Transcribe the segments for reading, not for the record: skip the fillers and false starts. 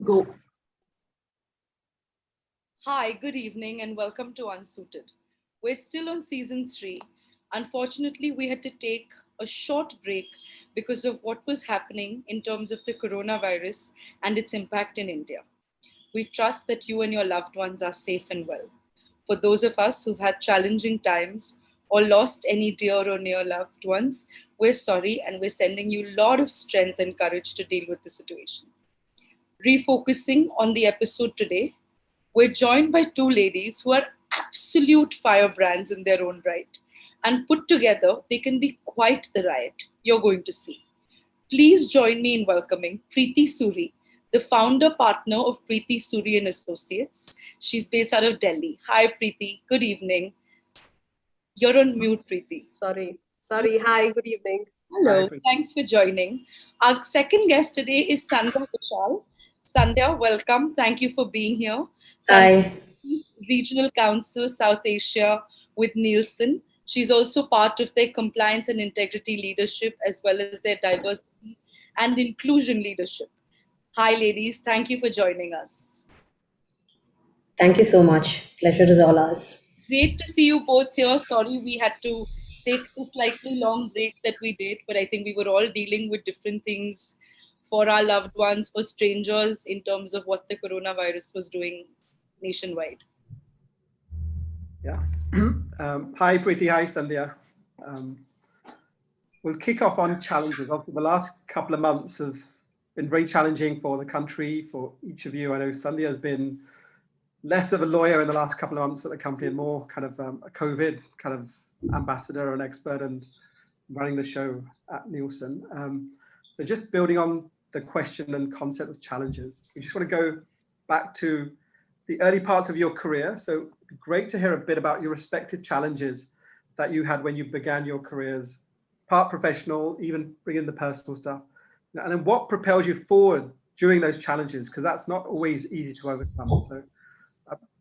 Go. Hi, good evening, and welcome to Unsuited. We're still on season 3. Unfortunately, we had to take a short break because of what was happening in terms of the coronavirus and its impact in India. We trust that you and your loved ones are safe and well. For those of us who've had challenging times or lost any dear or near loved ones, we're sorry and we're sending you a lot of strength and courage to deal with the situation. Refocusing on the episode today, we're joined by two ladies who are absolute firebrands in their own right. And put together, they can be quite the riot. You're going to see. Please join me in welcoming Priti Suri, the founder partner of Priti Suri and Associates. She's based out of Delhi. Hi, Priti. Good evening. You're on mute, Priti. Sorry. Hi, good evening. Hello. Thanks for joining. Our second guest today is Sandhya Vishal. Sandhya, welcome. Thank you for being here. Hi. Regional Council South Asia with Nielsen. She's also part of their compliance and integrity leadership as well as their diversity and inclusion leadership. Hi, ladies. Thank you for joining us. Thank you so much. Pleasure is all ours. Great to see you both here. Sorry we had to take a slightly long break that we did, but I think we were all dealing with different things for our loved ones, for strangers, in terms of what the coronavirus was doing nationwide. Yeah. Hi, Priti. Hi, Sandhya. We'll kick off on challenges. Obviously, the last couple of months have been very challenging for the country, for each of you. I know Sandhya has been less of a lawyer in the last couple of months at the company and more kind of a COVID kind of ambassador and expert and running the show at Nielsen. So just building on the question and concept of challenges, we just want to go back to the early parts of your career. So it'd be great to hear a bit about your respective challenges that you had when you began your careers, part professional, even bring in the personal stuff. And then what propels you forward during those challenges? Because that's not always easy to overcome. So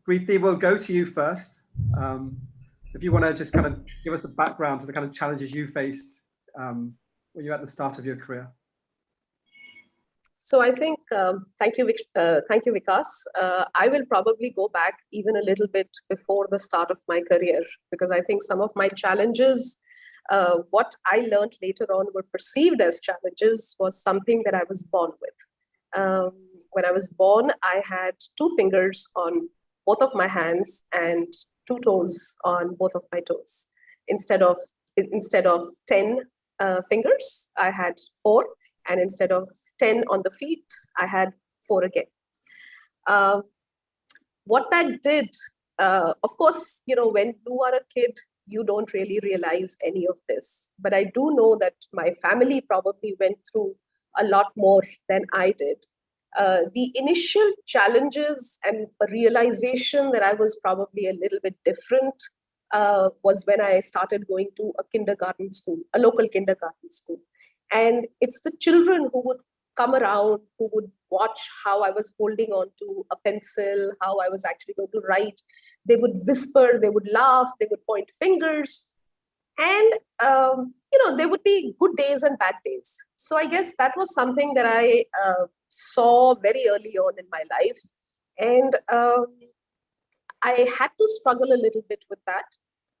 Priti, we'll go to you first. If you want to just kind of give us the background to the kind of challenges you faced when you were at the start of your career. So I think, thank you, Vikas. I will probably go back even a little bit before the start of my career, because I think some of my challenges, what I learned later on were perceived as challenges, was something that I was born with. When I was born, I had 2 fingers on both of my hands and 2 toes on both of my toes. Instead of 10 fingers, I had 4. And instead of 10 on the feet, I had 4 again. What that did, of course, when you are a kid, you don't really realize any of this. But I do know that my family probably went through a lot more than I did. The initial challenges and a realization that I was probably a little bit different was when I started going to a kindergarten school, a local kindergarten school. And it's the children who would come around, who would watch how I was holding on to a pencil, how I was actually going to write. They would whisper, they would laugh, they would point fingers. And, there would be good days and bad days. So I guess that was something that I saw very early on in my life. And I had to struggle a little bit with that.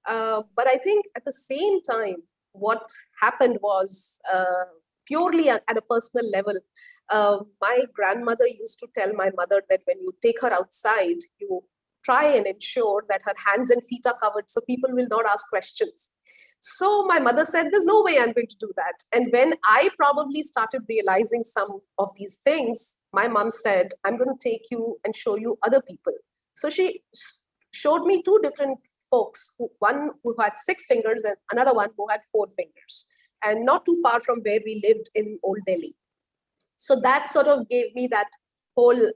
But I think at the same time, what happened was purely at a personal level. My grandmother used to tell my mother that when you take her outside, you try and ensure that her hands and feet are covered so people will not ask questions. So my mother said, there's no way I'm going to do that. And when I probably started realizing some of these things, my mom said, I'm going to take you and show you other people. So she showed me 2 different folks, one who had 6 fingers and another one who had 4 fingers, and not too far from where we lived in Old Delhi. So that sort of gave me that whole,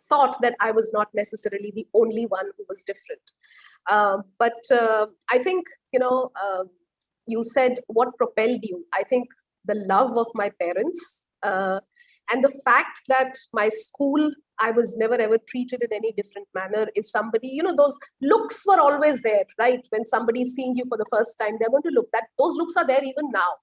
thought that I was not necessarily the only one who was different. But I think, you said what propelled you. I think the love of my parents and the fact that my school, I was never ever treated in any different manner. If somebody, those looks were always there, right? When somebody's seeing you for the first time, they're going to look. Those looks are there even now.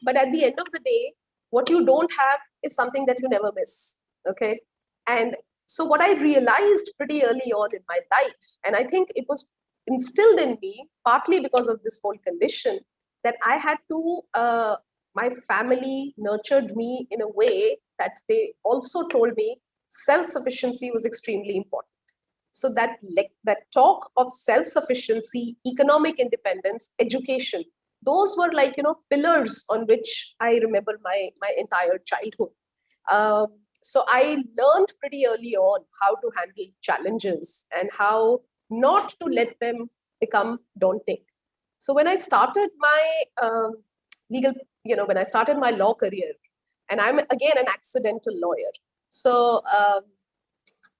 But at the end of the day, what you don't have is something that you never miss. Okay. And so what I realized pretty early on in my life, and I think it was instilled in me partly because of this whole condition, that I had to, my family nurtured me in a way that they also told me self-sufficiency was extremely important. So that talk of self-sufficiency, economic independence, education, those were like, pillars on which I remember my entire childhood. So I learned pretty early on how to handle challenges and how not to let them become daunting. So when I started my legal, when I started my law career, and I'm again an accidental lawyer. So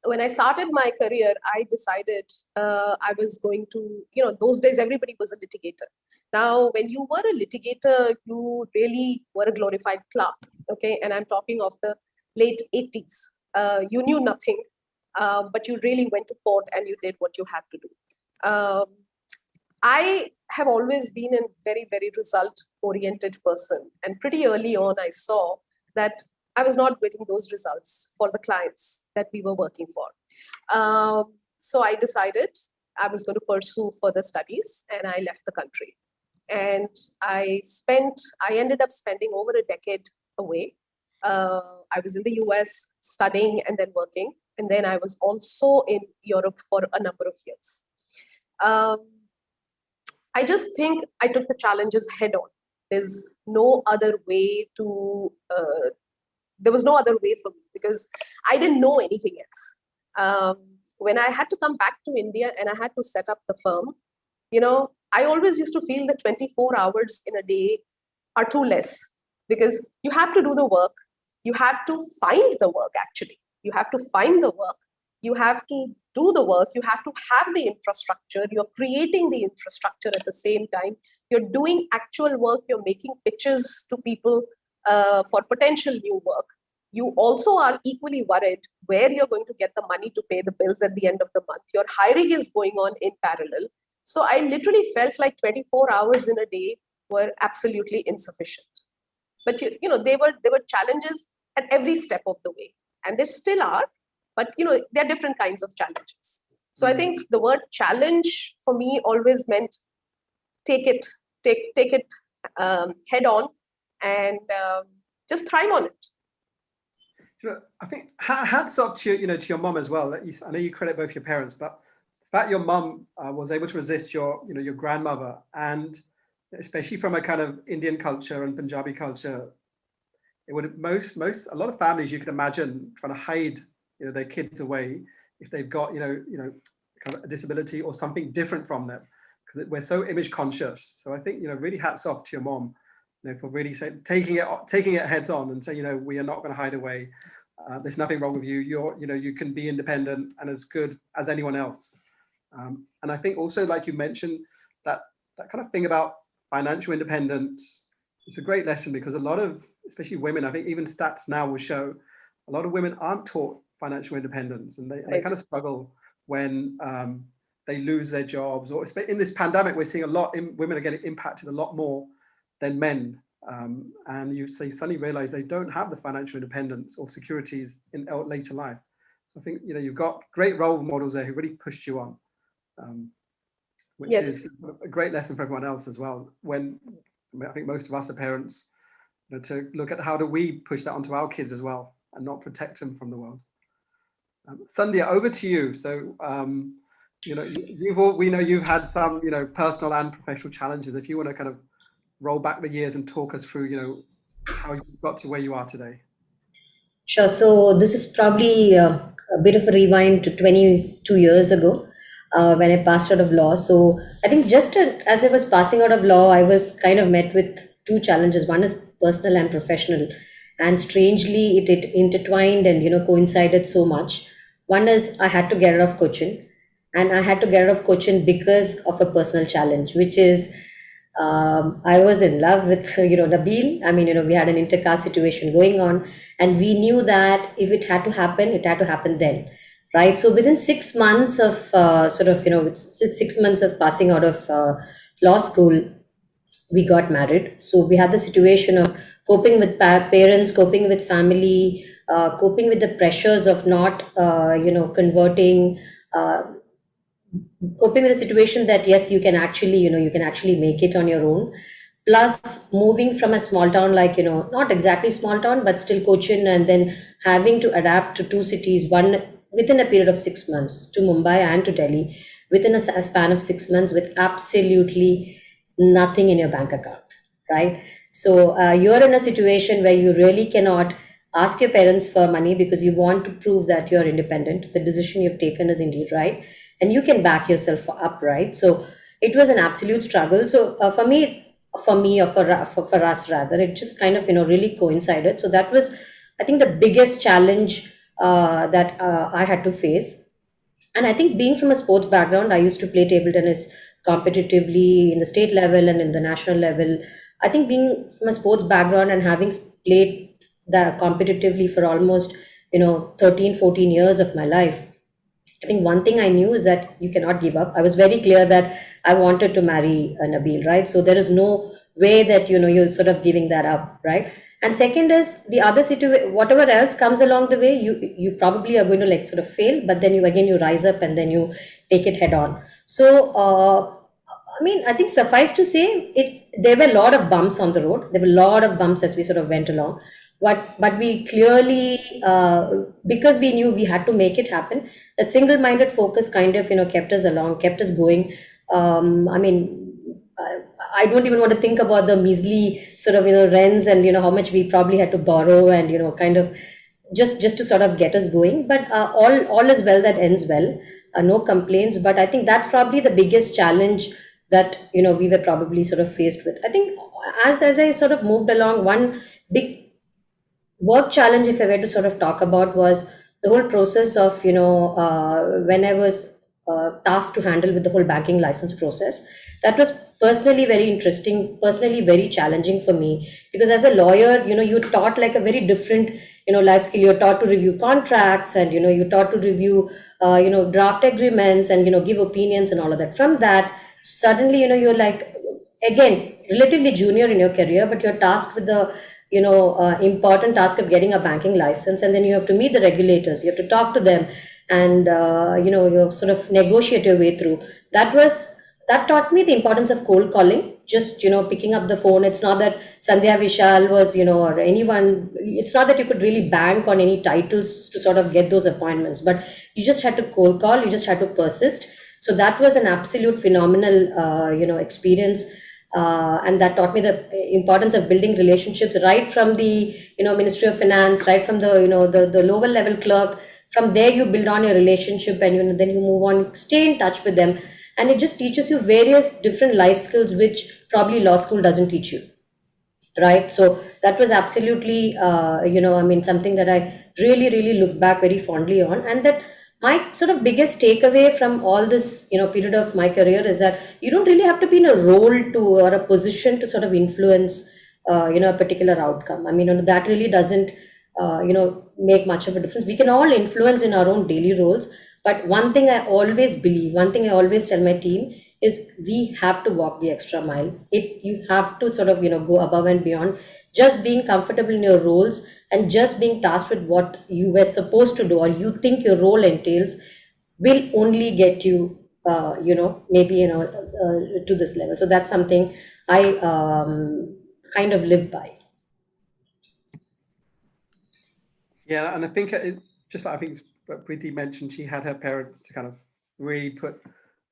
when I started my career, I decided I was going to, those days everybody was a litigator. Now, when you were a litigator, you really were a glorified clerk. Okay. And I'm talking of the late 80s. You knew nothing, but you really went to court and you did what you had to do. I have always been a very, very result oriented person. And pretty early on, I saw that I was not getting those results for the clients that we were working for. So I decided I was going to pursue further studies, and I left the country. And I ended up spending over a decade away. I was in the US studying and then working. And then I was also in Europe for a number of years. I just think I took the challenges head on. There's no other way to, there was no other way for me because I didn't know anything else. When I had to come back to India and I had to set up the firm, I always used to feel that 24 hours in a day are too less because you have to do the work. You have to find the work, actually. You have to find the work. You have to do the work. You have to have the infrastructure. You're creating the infrastructure at the same time. You're doing actual work. You're making pitches to people for potential new work. You also are equally worried where you're going to get the money to pay the bills at the end of the month. Your hiring is going on in parallel. So I literally felt like 24 hours in a day were absolutely insufficient. But there were challenges at every step of the way, and there still are. But there are different kinds of challenges. So I think the word challenge for me always meant take it head on and just thrive on it. I think hats off to to your mom as well. I know you credit both your parents, but the fact your mom was able to resist your grandmother, and especially from a kind of Indian culture and Punjabi culture, it would a lot of families you can imagine trying to hide their kids away if they've got kind of a disability or something different from them, because we're so image conscious. So I think really hats off to your mom for really taking it heads on and saying we are not going to hide away. There's nothing wrong with you. You can be independent and as good as anyone else. And I think also, like you mentioned, that kind of thing about financial independence, it's a great lesson because a lot of, especially women, I think even stats now will show a lot of women aren't taught financial independence, and they kind of struggle when they lose their jobs, or in this pandemic, we're seeing women are getting impacted a lot more than men. And you suddenly realize they don't have the financial independence or securities in later life. So I think you've got great role models there who really pushed you on, which is a great lesson for everyone else as well. When I think most of us are parents, to look at how do we push that onto our kids as well and not protect them from the world. Sandhya, over to you. So we know you've had some personal and professional challenges. If you want to kind of roll back the years and talk us through how you got to where you are today. Sure. So this is probably a bit of a rewind to 22 years ago when I passed out of law. So I think just as I was passing out of law, I was kind of met with two challenges. One is personal and professional. And strangely, it intertwined and coincided so much. One is I had to get out of Cochin, and I had to get out of Cochin because of a personal challenge, which is I was in love with Nabil. I mean, we had an intercaste situation going on, and we knew that if it had to happen, it had to happen then, right? So within 6 months of 6 months of passing out of law school, we got married. So we had the situation of coping with parents, coping with family, coping with the pressures of not, converting, uh, coping with the situation that yes, you can actually, you can actually make it on your own. Plus, moving from a small town, like, not exactly small town, but still Cochin, and then having to adapt to two cities, one within a period of 6 months, to Mumbai and to Delhi, within a span of 6 months, with absolutely nothing in your bank account, right? So you're in a situation where you really cannot ask your parents for money because you want to prove that you're independent. The decision you've taken is indeed right, and you can back yourself up, right? So it was an absolute struggle. So for me, or for us rather, it just kind of really coincided. So that was, I think, the biggest challenge that I had to face. And I think, being from a sports background, I used to play table tennis competitively in the state level and in the national level. I think, being from a sports background and having played that competitively for almost 13, 14 years of my life, I think one thing I knew is that you cannot give up. I was very clear that I wanted to marry Nabil, right? So there is no way that you're sort of giving that up, right? And second is the other situation. Whatever else comes along the way, you probably are going to, like, sort of fail, but then you rise up and then you take it head on. So I mean, I think suffice to say, there were a lot of bumps on the road. There were a lot of bumps as we sort of went along. But we clearly, because we knew we had to make it happen, that single-minded focus kind of, kept us along, kept us going. I mean, I don't even want to think about the measly sort of, rents, and, how much we probably had to borrow, and, kind of just to sort of get us going. But all is well that ends well. No complaints. But I think that's probably the biggest challenge that we were probably sort of faced with. I think, as I sort of moved along, one big work challenge, if I were to sort of talk about, was the whole process of, when I was tasked to handle with the whole banking license process. That was personally very interesting, personally very challenging for me, because as a lawyer, you taught like a very different, life skill. You're taught to review contracts, and, you're taught to review, draft agreements, and, give opinions and all of that. From that, suddenly, you're like, again, relatively junior in your career, but you're tasked with the important task of getting a banking license, and then you have to meet the regulators, you have to talk to them, and you sort of negotiate your way through. That taught me the importance of cold calling, just picking up the phone. It's not that Sandhya, Vishal was, or anyone, it's not that you could really bank on any titles to sort of get those appointments, but you just had to cold call, you just had to persist. So that was an absolute phenomenal experience. And that taught me the importance of building relationships, right from the Ministry of Finance, right from the the lower level clerk. From there, you build on your relationship, and then you move on, stay in touch with them, and it just teaches you various different life skills which probably law school doesn't teach you, right? So that was absolutely I mean, something that I really, really look back very fondly on. And that my sort of biggest takeaway from all this period of my career is that you don't really have to be in a role to, or a position to sort of influence a particular outcome. I mean, that really doesn't make much of a difference. We can all influence in our own daily roles, but one thing I always believe, one thing I always tell my team is, we have to walk the extra mile. You have to sort of go above and beyond. Just being comfortable in your roles, and just being tasked with what you were supposed to do, or you think your role entails, will only get you maybe to this level. So that's something I kind of live by. Yeah, and I think I think what Priti mentioned, she had her parents to kind of really put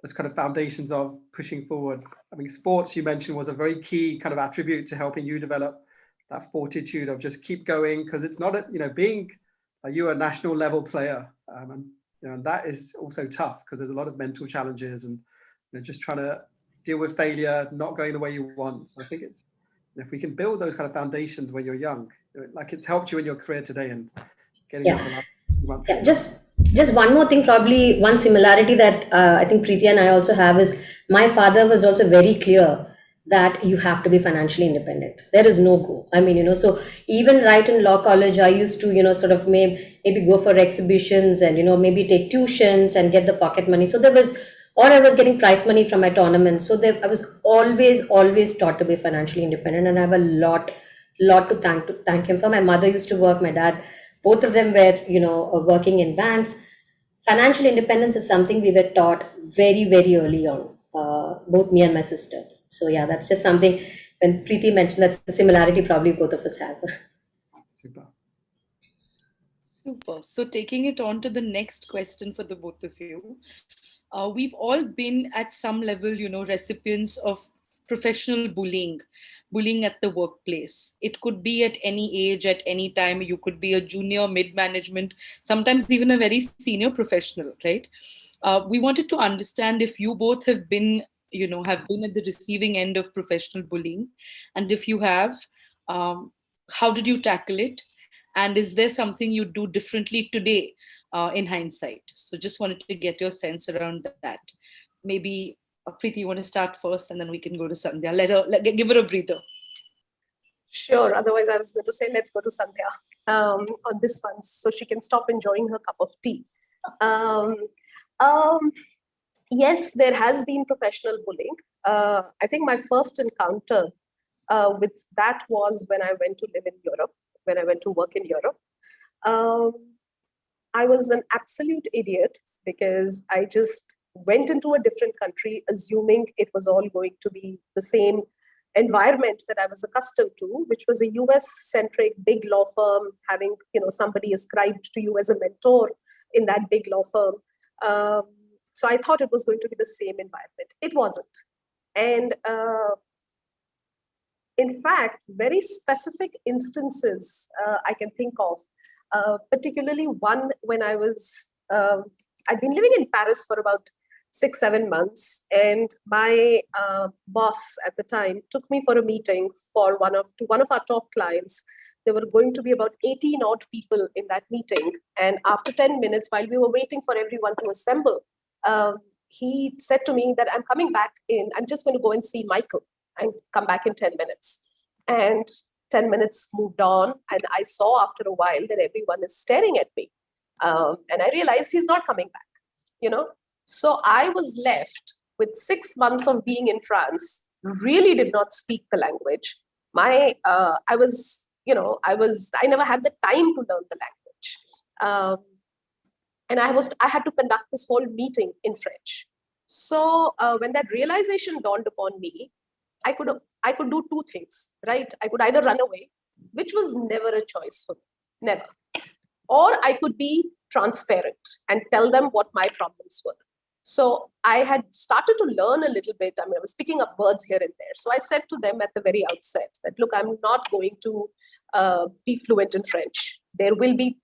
those kind of foundations of pushing forward. I mean, sports, you mentioned, was a very key kind of attribute to helping you develop that fortitude of just keep going, because it's not being you're a national level player, and and that is also tough, because there's a lot of mental challenges, and just trying to deal with failure, not going the way you want. I think if we can build those kind of foundations when you're young, like it's helped you in your career today and getting Yeah. up the last month. Yeah, just one more thing, probably one similarity that I think Preeti and I also have is, my father was also very clear that you have to be financially independent. There is no go. I mean, so even right in law college, I used to, sort of maybe go for exhibitions, and, maybe take tuitions and get the pocket money. So there was, or I was getting prize money from my tournaments. So I was always taught to be financially independent, and I have a lot lot to thank him for. My mother used to work, my dad, both of them were, working in banks. Financial independence is something we were taught very, very early on, both me and my sister. So yeah, that's just something. When Preeti mentioned, that's the similarity probably both of us have. Super. Super. So, taking it on to the next question for the both of you. We've all been at some level, recipients of professional bullying at the workplace. It could be at any age, at any time. You could be a junior, mid management, sometimes even a very senior professional, right? We wanted to understand if you both have been at the receiving end of professional bullying, and if you have, um, how did you tackle it? And is there something you do differently today in hindsight? So just wanted to get your sense around that. Maybe Preeti, you want to start first, and then we can go to Sandhya. Give her a breather. Sure. Otherwise, I was going to say, let's go to Sandhya on this one so she can stop enjoying her cup of tea. Um, um, yes, there has been professional bullying. I think my first encounter with that was when I went to live in Europe, when I went to work in Europe. Um, I was an absolute idiot because I just went into a different country assuming it was all going to be the same environment that I was accustomed to, which was a US centric big law firm, having somebody ascribed to you as a mentor in that big law firm. So I thought it was going to be the same environment. It wasn't. And in fact, very specific instances I can think of, particularly one when I'd been living in Paris for about 6-7 months, and my boss at the time took me for a meeting for one of our top clients. There were going to be about 18 odd people in that meeting, and after 10 minutes, while we were waiting for everyone to assemble, he said to me that I'm coming back in. I'm just going to go and see Michael and come back in 10 minutes. And 10 minutes moved on, and I saw after a while that everyone is staring at me. And I realized he's not coming back. So I was left with 6 months of being in France, really did not speak the language. I never had the time to learn the language. And I had to conduct this whole meeting in French. So when that realization dawned upon me, I could do two things, right? I could either run away, which was never a choice for me, never. Or I could be transparent and tell them what my problems were. So I had started to learn a little bit. I was picking up words here and there. So I said to them at the very outset that, look, I'm not going to be fluent in French. There will be,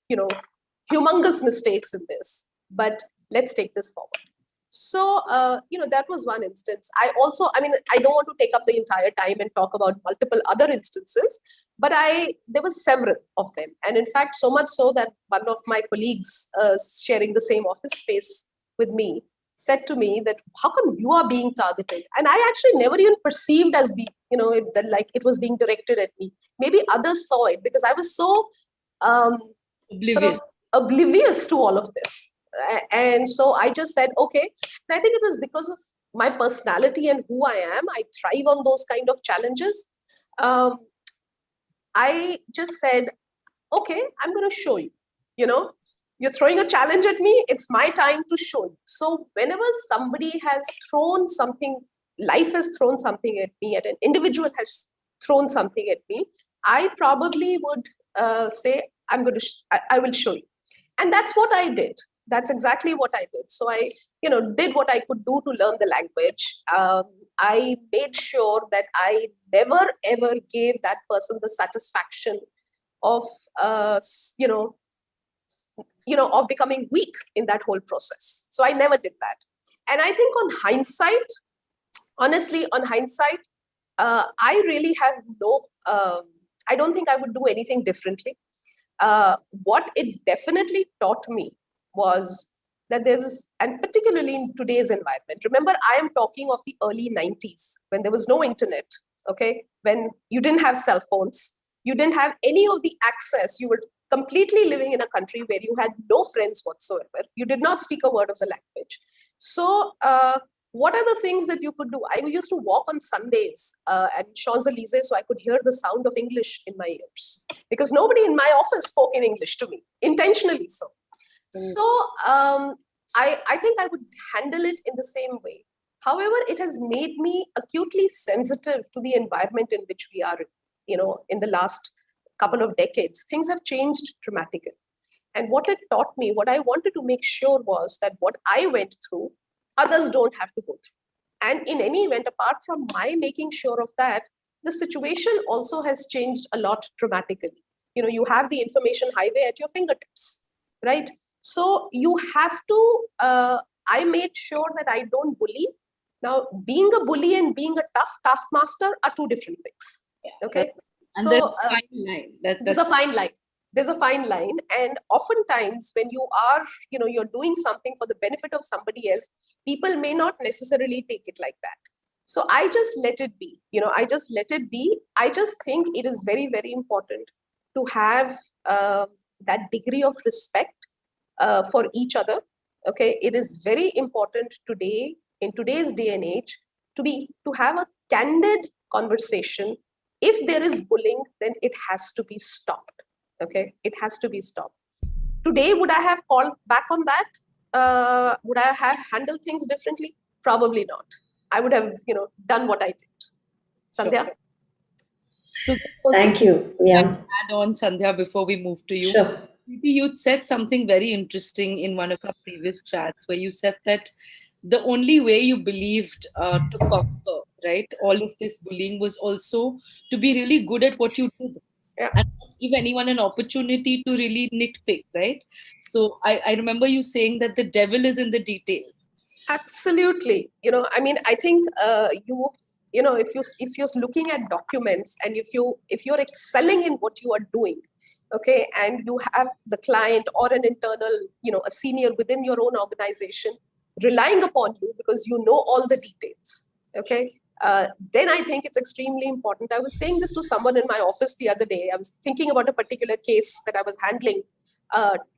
humongous mistakes in this, but let's take this forward. So, that was one instance. I don't want to take up the entire time and talk about multiple other instances, but there were several of them. And in fact, so much so that one of my colleagues sharing the same office space with me said to me that, how come you are being targeted? And I actually never even perceived as it was being directed at me. Maybe others saw it because I was so oblivious to all of this. And so I just said, okay. And I think it was because of my personality and who I am. I thrive on those kind of challenges. I just said, okay, I'm going to show you. You're throwing a challenge at me. It's my time to show you. So whenever somebody has thrown something, life has thrown something at me, an individual has thrown something at me, I probably would say, I will show you. And that's what I did. That's exactly what I did. So I, did what I could do to learn the language. I made sure that I never, ever gave that person the satisfaction of, of becoming weak in that whole process. So I never did that. And I think on hindsight, honestly, I really have I don't think I would do anything differently. What it definitely taught me was that and particularly in today's environment, remember, I am talking of the early 90s when there was no internet, okay? When you didn't have cell phones, you didn't have any of the access. You were completely living in a country where you had no friends whatsoever. You did not speak a word of the language. So what are the things that you could do? I used to walk on Sundays at Champs-Elysees so I could hear the sound of English in my ears, because nobody in my office spoke in English to me, intentionally so. So I think I would handle it in the same way. However, it has made me acutely sensitive to the environment in which we are, in the last couple of decades. Things have changed dramatically. And what it taught me, what I wanted to make sure was that what I went through, others don't have to go through. And in any event, apart from my making sure of that, the situation also has changed a lot dramatically. You have the information highway at your fingertips, right? So you have to, I made sure that I don't bully. Now, being a bully and being a tough taskmaster are two different things. Okay. And so there's a fine line. there's a fine line. There's a fine line. And oftentimes when you are, you're doing something for the benefit of somebody else, people may not necessarily take it like that. So I just let it be. I just let it be. I just think it is very, very important to have that degree of respect for each other. Okay, it is very important today, in today's day and age, to have a candid conversation. If there is bullying, then it has to be stopped. Okay, it has to be stopped. Today, would I have called back on that? Would I have handled things differently? Probably not. I would have, done what I did. Sandhya? So Thank you. Yeah. add on, Sandhya, before we move to you. Sure. You said something very interesting in one of our previous chats, where you said that the only way you believed to conquer, right, all of this bullying was also to be really good at what you did. Yeah. And not give anyone an opportunity to really nitpick, right? So I remember you saying that the devil is in the detail. Absolutely. I think if you're looking at documents, and if you're excelling in what you are doing, okay, and you have the client or an internal, a senior within your own organization relying upon you because you know all the details, okay, then I think it's extremely important. I was saying this to someone in my office the other day. I was thinking about a particular case that I was handling.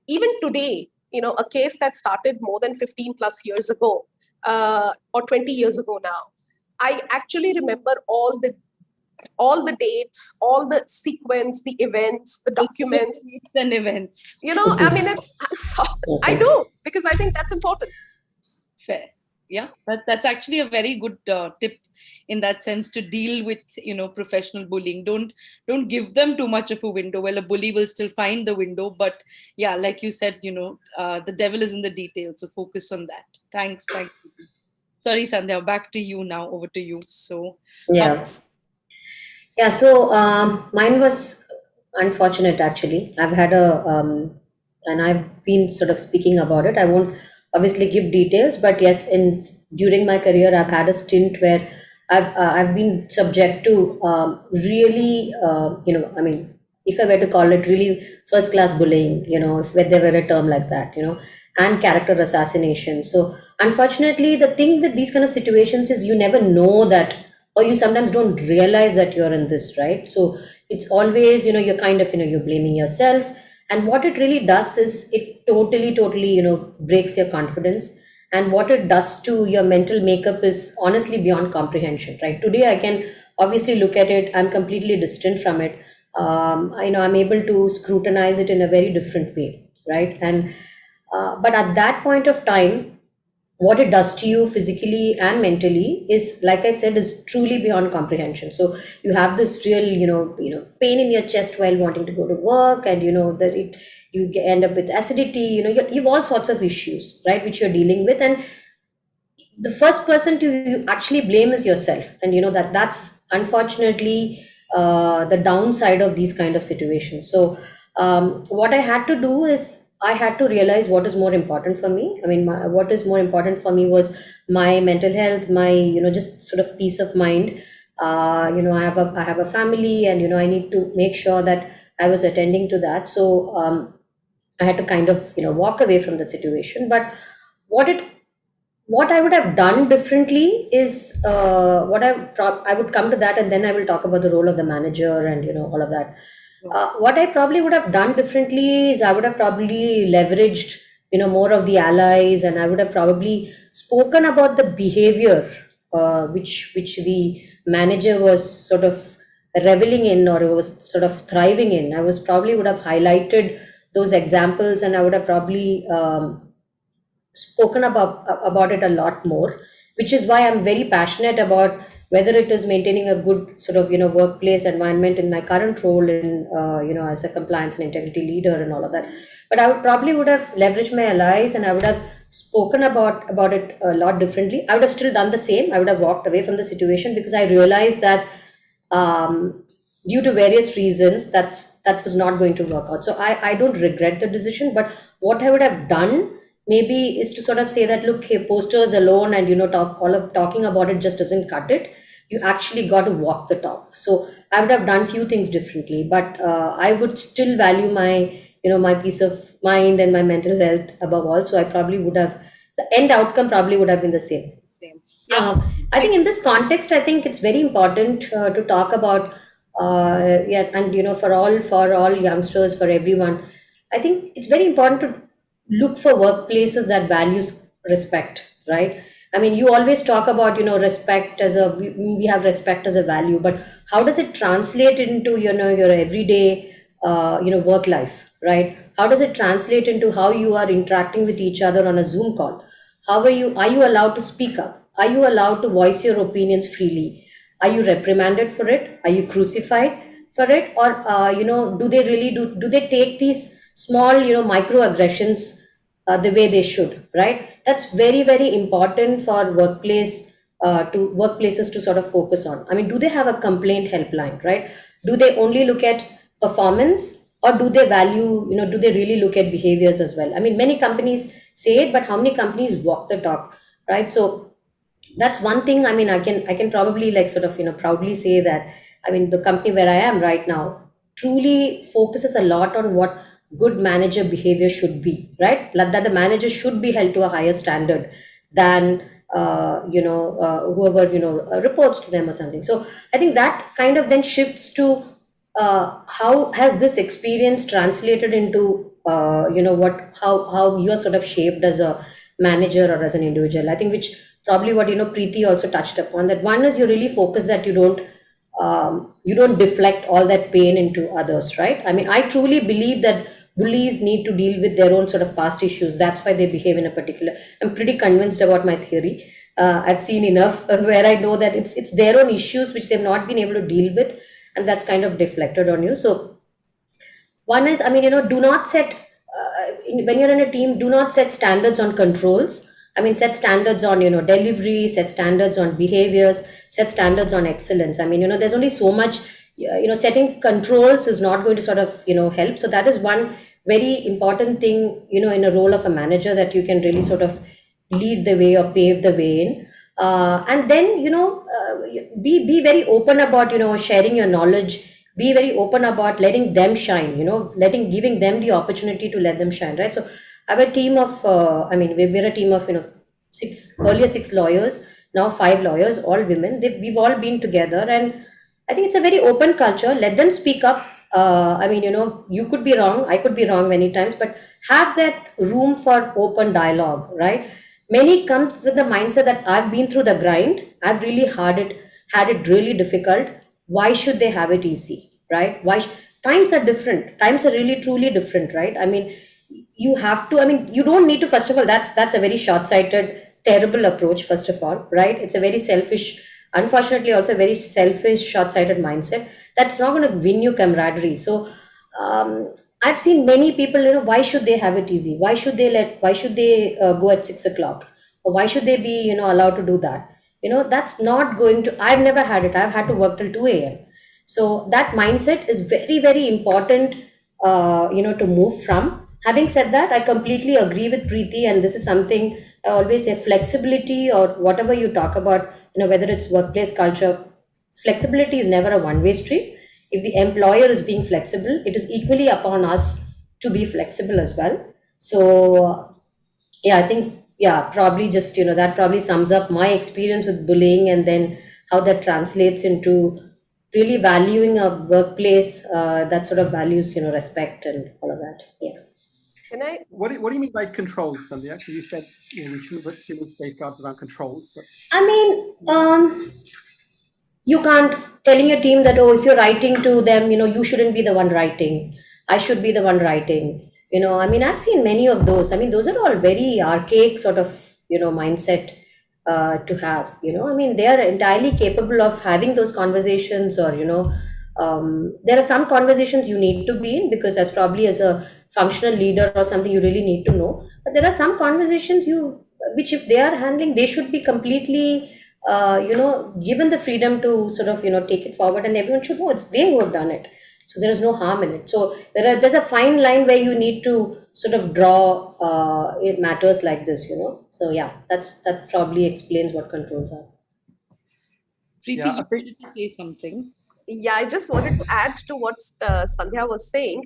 Even today, a case that started more than 15 plus years ago, or 20 years ago now, I actually remember all the dates, all the sequence, the events, the documents. And events. I do, because I think that's important. Fair. Yeah, that's actually a very good tip in that sense, to deal with, professional bullying. Don't give them too much of a window. Well, a bully will still find the window, but yeah, like you said, the devil is in the details. So focus on that. Thanks. Sorry, Sandhya, back to you now. Over to you. So Yeah. Yeah, so mine was unfortunate actually. I've had and I've been sort of speaking about it. I won't obviously give details, but yes, during my career, I've had a stint where I've been subject to really, if I were to call it really first class bullying, if there were a term like that, and character assassination. So unfortunately, the thing with these kind of situations is you never know that, or you sometimes don't realize that you're in this, right? So it's always, you're kind of, you're blaming yourself. And what it really does is it totally, breaks your confidence. And what it does to your mental makeup is honestly beyond comprehension, right? Today, I can obviously look at it. I'm completely distant from it. I'm able to scrutinize it in a very different way, right? And but at that point of time, what it does to you physically and mentally is, like I said, is truly beyond comprehension. So you have this real, pain in your chest while wanting to go to work, and that you end up with acidity. You have all sorts of issues, right, which you're dealing with, and the first person to actually blame is yourself. And that's unfortunately the downside of these kind of situations. So what I had to do is I had to realize what is more important for me. What is more important for me was my mental health, my just sort of peace of mind. I have a family, and I need to make sure that I was attending to that. So I had to kind of walk away from the situation. But what it what I would have done differently is I would come to that, and then I will talk about the role of the manager and all of that. What I probably would have done differently is I would have probably leveraged more of the allies, and I would have probably spoken about the behavior which the manager was sort of reveling in, or was sort of thriving in. I was probably would have highlighted those examples, and I would have probably spoken about it a lot more, which is why I'm very passionate about whether it is maintaining a good sort of workplace environment in my current role in as a compliance and integrity leader and all of that. But I would probably would have leveraged my allies, and I would have spoken about it a lot differently. I would have still done the same. I would have walked away from the situation, because I realized that due to various reasons that was not going to work out. So I don't regret the decision, but what I would have done maybe is to sort of say that, look, hey, posters alone and talking about it just doesn't cut it. You actually got to walk the talk. So I would have done few things differently, but I would still value my my peace of mind and my mental health above all. So I probably would have, the end outcome probably would have been the same. Yeah. I think in this context, I think it's very important to talk about, yeah, and for all youngsters, for everyone, I think it's very important to look for workplaces that values respect, right? I mean, you always talk about respect as a we have respect as a value, but how does it translate into your everyday work life, right? How does it translate into how you are interacting with each other on a Zoom call? How are you allowed to speak up? Are you allowed to voice your opinions freely? Are you reprimanded for it? Are you crucified for it? Or do they really do they take these small microaggressions the way they should, right? That's very, very important for workplaces to sort of focus on. I mean, do they have a complaint helpline, right? Do they only look at performance, or do they value, do they really look at behaviors as well? I mean, many companies say it, but how many companies walk the talk, right? So that's one thing. I mean, I can probably like sort of proudly say that, I mean, the company where I am right now truly focuses a lot on what good manager behavior should be, right? Like that the manager should be held to a higher standard than whoever reports to them or something. So I think that kind of then shifts to how has this experience translated into what how you're sort of shaped as a manager or as an individual. I think, which probably what Preeti also touched upon, that one is you really focus that you don't deflect all that pain into others, right? I mean, I truly believe that bullies need to deal with their own sort of past issues. That's why they behave in a particular. I'm pretty convinced about my theory. I've seen enough where I know that it's their own issues which they've not been able to deal with, and that's kind of deflected on you. So one is, I mean, do not set, when you're in a team, do not set standards on controls. I mean, set standards on, delivery, set standards on behaviors, set standards on excellence. I mean, there's only so much, setting controls is not going to sort of, help. So that is one very important thing, in a role of a manager, that you can really sort of lead the way or pave the way in. And then, be very open about, sharing your knowledge. Be very open about letting them shine, giving them the opportunity to let them shine, right? So I have a team of, I mean, we're a team of, earlier six lawyers, now five lawyers, all women. We've all been together, and I think it's a very open culture. Let them speak up. I mean, you could be wrong, I could be wrong many times, but have that room for open dialogue, right? Many come with the mindset that I've been through the grind, I've really had it really difficult. Why should they have it easy, right? Times are different. Times are really truly different, right? I mean, you have to. I mean, you don't need to. First of all, that's a very short-sighted, terrible approach. First of all, right? It's a very selfish. Unfortunately, also a very selfish, short-sighted mindset. That's not going to win you camaraderie. So, I've seen many people. Why should they have it easy? Why should they Why should they go at 6 o'clock? Or why should they be allowed to do that? That's not going to. I've never had it. I've had to work till 2 a.m. So that mindset is very, very important, to move from. Having said that, I completely agree with Preeti, and this is something I always say: flexibility, or whatever you talk about, whether it's workplace culture, flexibility is never a one-way street. If the employer is being flexible, it is equally upon us to be flexible as well. So, yeah, I think, yeah, probably just, that probably sums up my experience with bullying, and then how that translates into really valuing a workplace that sort of values, respect and all of that. Yeah. Can I? What do you mean by controls, Sandhya? Because you said we shouldn't put too many safeguards around controls. But I mean, you can't telling your team that, oh, if you're writing to them, you shouldn't be the one writing. I should be the one writing. I mean, I've seen many of those. I mean, those are all very archaic sort of, mindset to have. I mean, they are entirely capable of having those conversations, or, there are some conversations you need to be in, because as probably as a functional leader or something, you really need to know. But there are some conversations which if they are handling, they should be completely given the freedom to sort of, take it forward, and everyone should know it's they who have done it. So there is no harm in it. So there's a fine line where you need to sort of draw it matters like this. So yeah, that probably explains what controls are. Priti, Yeah, I you think- wanted to say something. Yeah, I just wanted to add to what Sandhya was saying.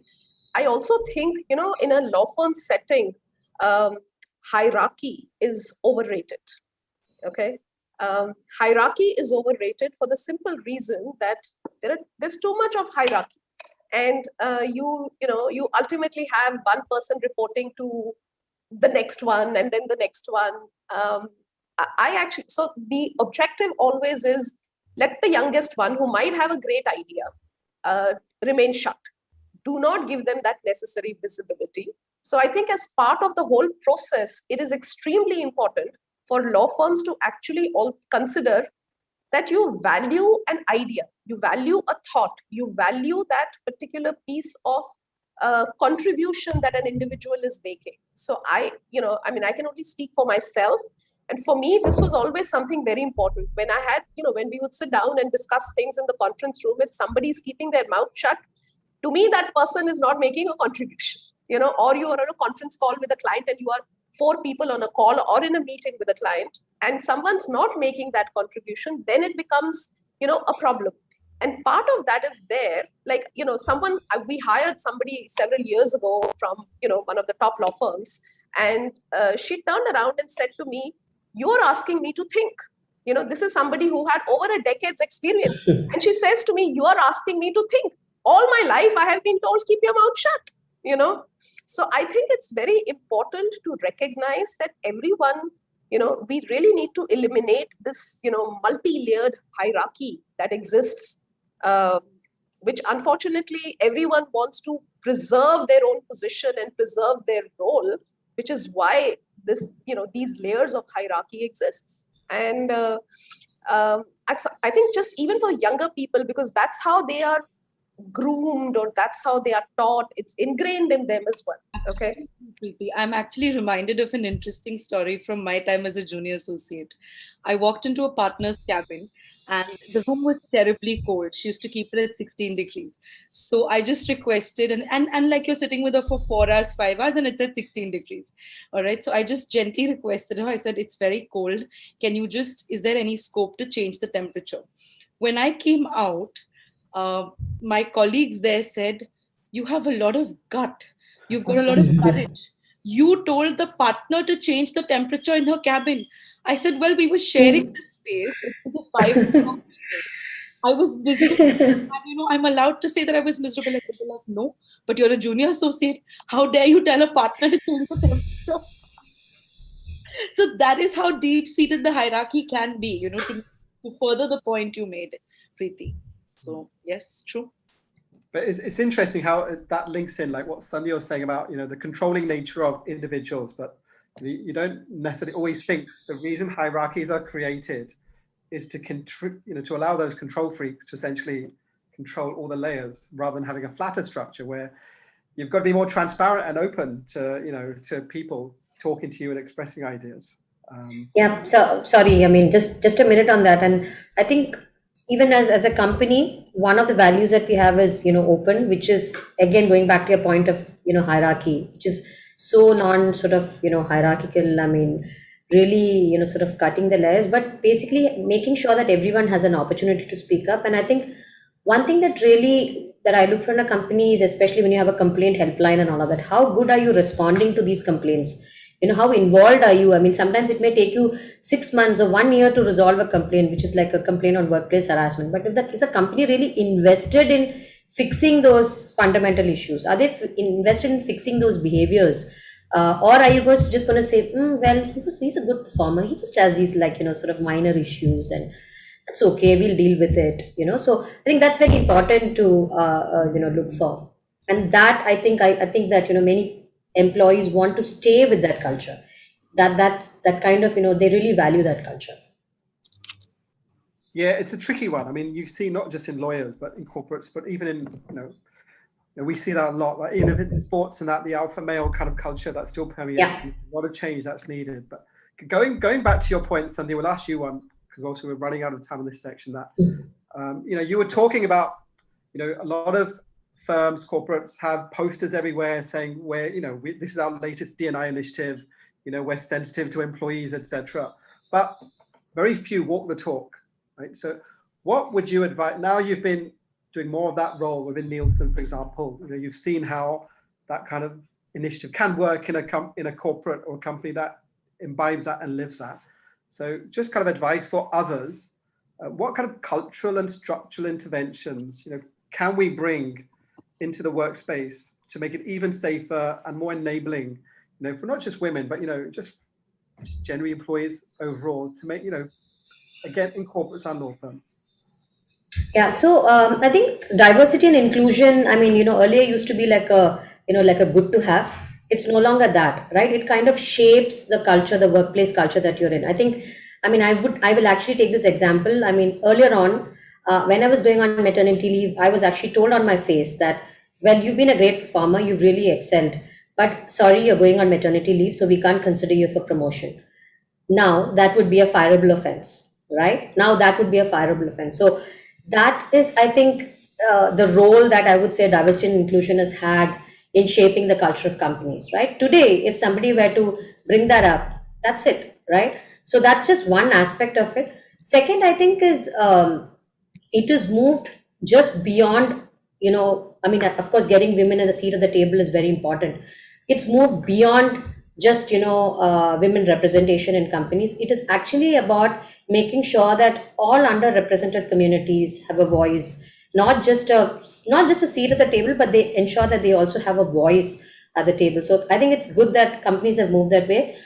I also think, in a law firm setting, hierarchy is overrated. Okay. Hierarchy is overrated for the simple reason that there's too much of hierarchy, and you ultimately have one person reporting to the next one, and then the next one. So the objective always is, let the youngest one, who might have a great idea, remain shut. Do not give them that necessary visibility. So I think as part of the whole process, it is extremely important for law firms to actually all consider that you value an idea, you value a thought, you value that particular piece of contribution that an individual is making. So I can only speak for myself. And for me, this was always something very important. When I had, when we would sit down and discuss things in the conference room, if somebody is keeping their mouth shut, to me, that person is not making a contribution, or you are on a conference call with a client and you are 4 people on a call or in a meeting with a client, and someone's not making that contribution, then it becomes, a problem. And part of that is there, like, we hired somebody several years ago from, one of the top law firms, and she turned around and said to me, you are asking me to think. This is somebody who had over a decade's experience. And she says to me, you are asking me to think. All my life, I have been told, keep your mouth shut, So I think it's very important to recognize that everyone, we really need to eliminate this, multi-layered hierarchy that exists, which unfortunately everyone wants to preserve their own position and preserve their role, which is why these layers of hierarchy exists. And I think just even for younger people, because that's how they are groomed, or that's how they are taught, it's ingrained in them as well. Okay. Absolutely. I'm actually reminded of an interesting story from my time as a junior associate. I walked into a partner's cabin and the room was terribly cold. She used to keep it at 16 degrees. So I just requested, and like you're sitting with her for 4 hours, 5 hours, and it's at 16 degrees. All right. So I just gently requested her. I said, it's very cold. Is there any scope to change the temperature? When I came out, my colleagues there said, you have a lot of gut. You've got a lot of courage. You told the partner to change the temperature in her cabin. I said, well, we were sharing the space. It was a 5 I was miserable. And, I'm allowed to say that I was miserable. And they were like, no, but you're a junior associate. How dare you tell a partner to change the temperature? So that is how deep-seated the hierarchy can be, to further the point you made, Priti. So yes, true. But it's interesting how that links in, like what Sandhya was saying about, the controlling nature of individuals. But you don't necessarily always think the reason hierarchies are created is to to allow those control freaks to essentially control all the layers, rather than having a flatter structure where you've got to be more transparent and open to, to people talking to you and expressing ideas. Yeah. So sorry. I mean, just a minute on that. And I think even as a company, one of the values that we have is, open, which is again going back to your point of, hierarchy, which is so non sort of, hierarchical. I mean, really, sort of cutting the layers, but basically making sure that everyone has an opportunity to speak up. And I think one thing that I look for in a company is, especially when you have a complaint helpline and all of that, how good are you responding to these complaints? How involved are you? I mean, sometimes it may take you 6 months or 1 year to resolve a complaint, which is like a complaint on workplace harassment. But if is a company really invested in fixing those fundamental issues? Are they invested in fixing those behaviors? Or are you just going to say, well, he's a good performer. He just has these like, sort of minor issues, and that's okay. We'll deal with it. So I think that's very important to, look for. And that I think that, many employees want to stay with that culture. That kind of, they really value that culture. Yeah, it's a tricky one. I mean, you see not just in lawyers, but in corporates, but even in, we see that a lot. Like even in sports and that, the alpha male kind of culture that still permeates. Yeah. A lot of change that's needed. But going back to your point, Sandhya, we'll ask you one, because also we're running out of time in this section. That you were talking about, a lot of firms, corporates have posters everywhere saying this is our latest D&I initiative. We're sensitive to employees, etc. But very few walk the talk. Right. So what would you advise? Now you've been doing more of that role within Nielsen, for example. You've seen how that kind of initiative can work in a corporate or a company that imbibes that and lives that. So just kind of advice for others. What kind of cultural and structural interventions, can we bring into the workspace to make it even safer and more enabling, for not just women, but just generally employees overall, to make again in corporates and law firms? Yeah, so I think diversity and inclusion, I mean, earlier used to be like a good to have. It's no longer that, right? It kind of shapes the culture, the workplace culture that you're in. I will actually take this example. I mean, earlier on, when I was going on maternity leave, I was actually told on my face that, well, you've been a great performer, you've really excelled, but sorry, you're going on maternity leave, so we can't consider you for promotion. Now that would be a fireable offense, right? Now that would be a fireable offense. So that is, I think, the role that I would say diversity and inclusion has had in shaping the culture of companies, right? Today, if somebody were to bring that up, that's it, right? So that's just one aspect of it. Second, I think is it is moved just beyond, of course, getting women in the seat of the table is very important. It's moved beyond just, women representation in companies. It is actually about making sure that all underrepresented communities have a voice, not just a seat at the table, but they ensure that they also have a voice at the table. So I think it's good that companies have moved that way.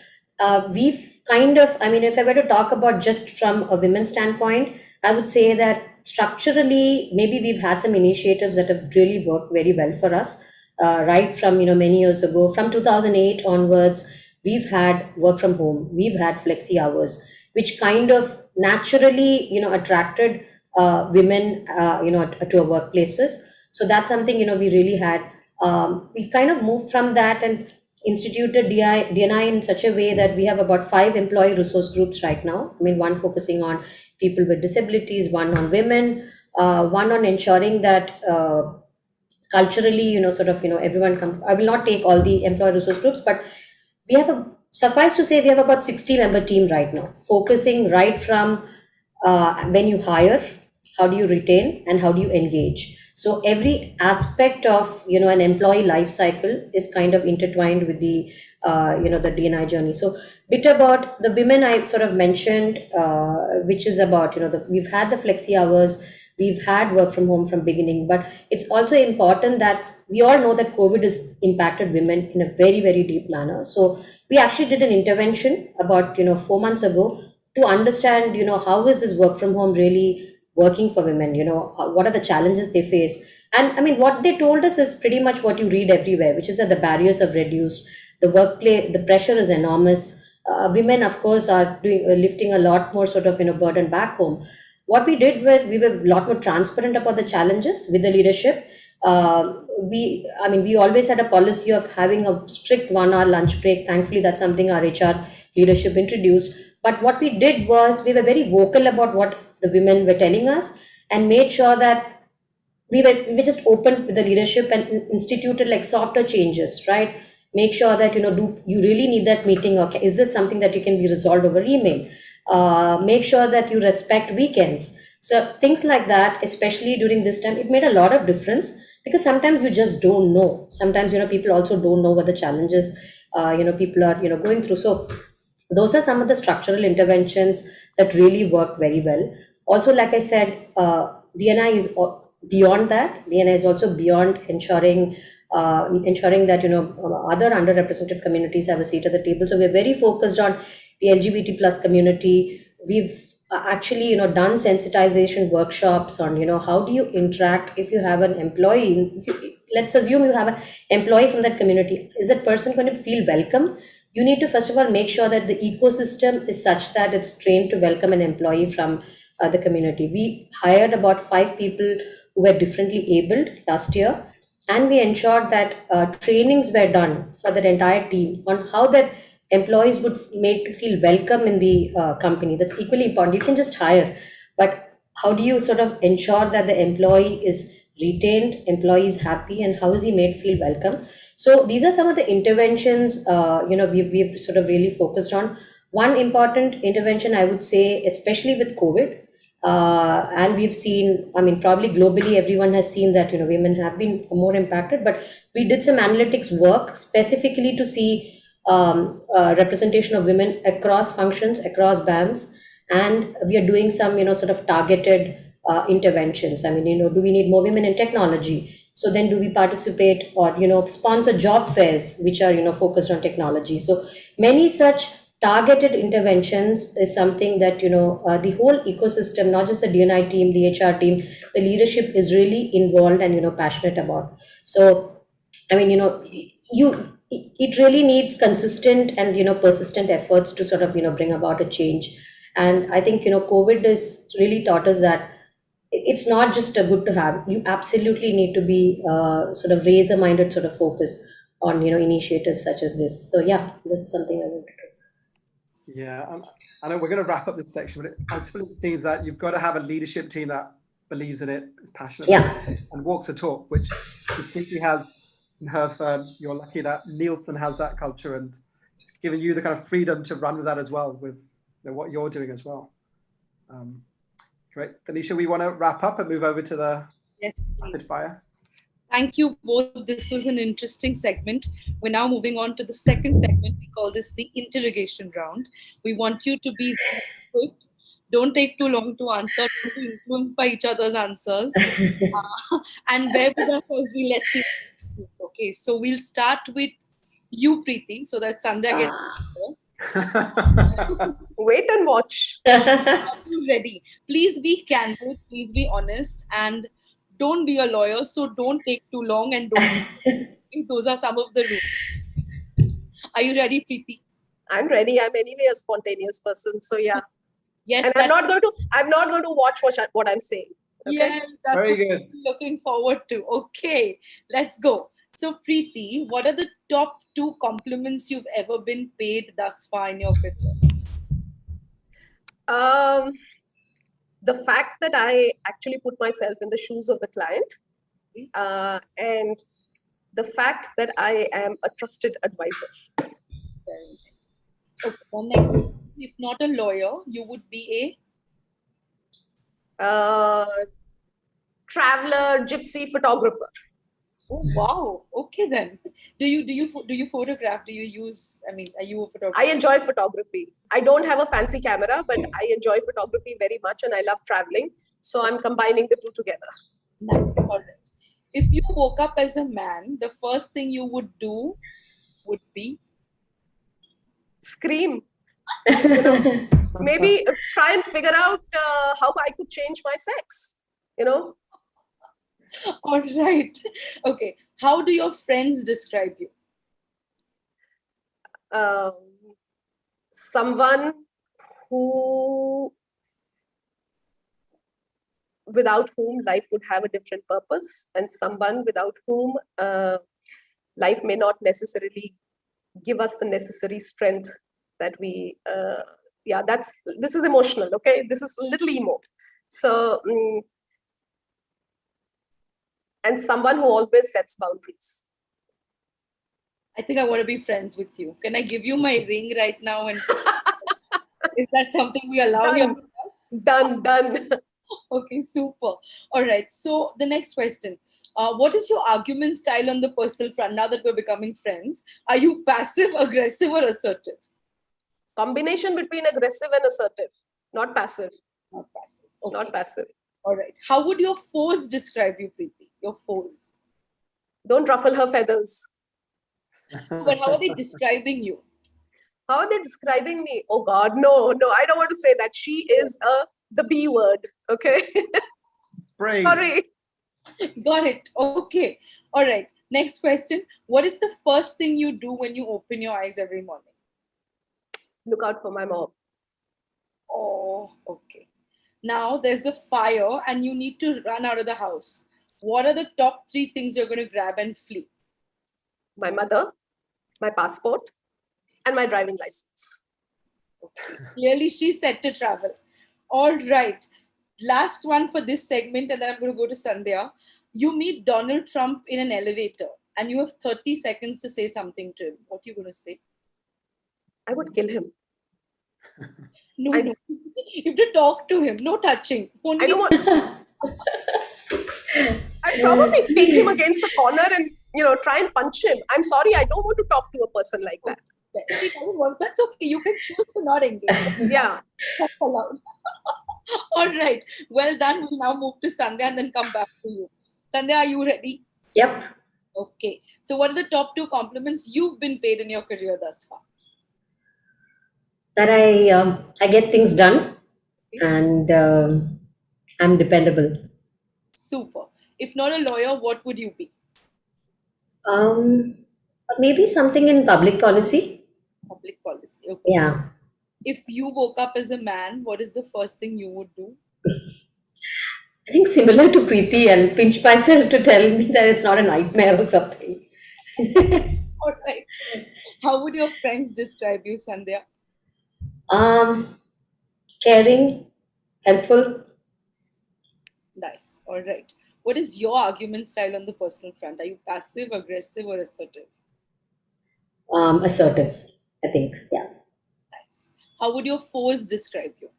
We've kind of, if I were to talk about just from a women's standpoint, I would say that structurally, maybe we've had some initiatives that have really worked very well for us. Right from many years ago, from 2008 onwards, we've had work from home, we've had flexi hours, which kind of naturally attracted women to our workplaces. So that's something we really had. We've kind of moved from that and instituted DNI in such a way that we have about 5 employee resource groups right now. One focusing on people with disabilities, one on women, one on ensuring that culturally, everyone comes. I will not take all the employee resource groups, but we have suffice to say, we have about 60-member team right now, focusing right from when you hire, how do you retain, and how do you engage. So every aspect of an employee life cycle is kind of intertwined with the the D&I journey. So bit about the women I sort of mentioned, which is about we've had the flexi hours, we've had work from home from beginning, but it's also important that we all know that COVID has impacted women in a very, very deep manner. So we actually did an intervention about 4 months ago to understand how is this work from home really working for women, what are the challenges they face. And what they told us is pretty much what you read everywhere, which is that the barriers have reduced, the workplace, the pressure is enormous. Women, of course, are lifting a lot more sort of burden back home. What we did was we were a lot more transparent about the challenges with the leadership. We always had a policy of having a strict 1 hour lunch break. Thankfully, that's something our HR leadership introduced. But what we did was we were very vocal about what the women were telling us and made sure that we were just open with the leadership and instituted like softer changes, right? Make sure that do you really need that meeting, or is it something that you can be resolved over email? Make sure that you respect weekends. So things like that, especially during this time, it made a lot of difference, because sometimes you just don't know. Sometimes people also don't know what the challenges people are going through. So those are some of the structural interventions that really work very well. Also, like I said, DNI is beyond that. DNI is also beyond ensuring that other underrepresented communities have a seat at the table. So we're very focused on the LGBT plus community. We've actually done sensitization workshops on how do you interact if you have an employee. Let's assume you have an employee from that community. Is that person going to feel welcome? You need to first of all make sure that the ecosystem is such that it's trained to welcome an employee from the community. We hired about 5 people who were differently abled last year, and we ensured that trainings were done for that entire team on how that employees would made to feel welcome in the company. That's equally important. You can just hire, but how do you sort of ensure that the employee is retained, employee is happy, and how is he made feel welcome? So these are some of the interventions we've sort of really focused on. One important intervention, I would say, especially with COVID, and we've seen, I mean, probably globally, everyone has seen that women have been more impacted. But we did some analytics work specifically to see representation of women across functions, across bands, and we are doing some sort of targeted interventions. I mean, do we need more women in technology? So then do we participate or sponsor job fairs which are focused on technology? So many such targeted interventions is something that the whole ecosystem, not just the DNI team, the HR team, the leadership is really involved and passionate about. So I mean, you it really needs consistent and persistent efforts to sort of bring about a change. And I think COVID has really taught us that it's not just a good to have. You absolutely need to be sort of razor minded sort of focus on initiatives such as this. So yeah, this is something I want to do. Yeah, I know we're going to wrap up this section, but it's one of the things that you've got to have a leadership team that believes in it, is passionate about it, and walk the talk, which Priti has in her firm. You're lucky that Nielsen has that culture and it's given you the kind of freedom to run with that as well, with what you're doing as well. Great. Tanisha, we want to wrap up and move over to the rapid fire. Thank you both. This was an interesting segment. We're now moving on to the second segment. We call this the interrogation round. We want you to be quick. Don't take too long to answer. Don't be influenced by each other's answers. And bear with us as we let the okay. So we'll start with you, Priti, so that Sandhya gets Wait and watch. ready. Please be candid. Please be honest, and don't be a lawyer. So don't take too long, and don't. Those are some of the rules. Are you ready, Priti? I'm ready. I'm anyway a spontaneous person, so yeah. Yes. And I'm not going to watch what I'm saying. Okay? Yeah, that's Very what good. I'm looking forward to. Okay, let's go. So, Priti, what are the top 2 compliments you've ever been paid thus far in your career? The fact that I actually put myself in the shoes of the client, and the fact that I am a trusted advisor. Okay, then next, if not a lawyer, you would be a traveler, gypsy, photographer. Oh wow! Okay then. Do you photograph? Do you use? I mean, are you a photographer? I enjoy photography. I don't have a fancy camera, but I enjoy photography very much, and I love traveling. So I'm combining the two together. Nice. All right. If you woke up as a man, the first thing you would do would be scream. Maybe try and figure out how I could change my sex. All right. Okay. How do your friends describe you? Someone without whom life would have a different purpose, and someone without whom life may not necessarily give us the necessary strength that we, this is emotional, okay? This is a little emo. So, and someone who always sets boundaries. I think I want to be friends with you. Can I give you my ring right now? And is that something we allow here? Done. Okay, super. All right. So the next question. What is your argument style on the personal front now that we're becoming friends? Are you passive, aggressive, or assertive? Combination between aggressive and assertive. Not passive. Not passive. Okay. Not passive. All right. How would your foes describe you, Priti? Your foes. Don't ruffle her feathers. But how are they describing you? How are they describing me? Oh God, no, I don't want to say that. She is the B word. Okay. Brave. Sorry. Got it. Okay. All right. Next question. What is the first thing you do when you open your eyes every morning? Look out for my mom. Oh, okay. Now there's a fire and you need to run out of the house. What are the top 3 things you're going to grab and flee? My mother, my passport, and my driving license. Okay. Clearly, she's set to travel. All right. Last one for this segment, and then I'm going to go to Sandhya. You meet Donald Trump in an elevator, and you have 30 seconds to say something to him. What are you going to say? I would kill him. No, I- no. You have to talk to him. No touching. Only I don't want. I'd probably take him against the corner and try and punch him. I'm sorry, I don't want to talk to a person like that. If it doesn't work, that's okay. You can choose to not engage. Yeah. That's allowed. All right. Well done. We'll now move to Sandhya and then come back to you. Sandhya, are you ready? Yep. Okay. So, what are the top 2 compliments you've been paid in your career thus far? That I get things done, and I'm dependable. Super. If not a lawyer, what would you be? Maybe something in public policy. Public policy. Okay. Yeah. If you woke up as a man, what is the first thing you would do? I think similar to Preeti, and pinch myself to tell me that it's not a nightmare or something. All right. How would your friends describe you, Sandhya? Caring, helpful. Nice. All right. What is your argument style on the personal front? Are you passive, aggressive, or assertive? Assertive, I think. Yeah. Nice. How would your foes describe you?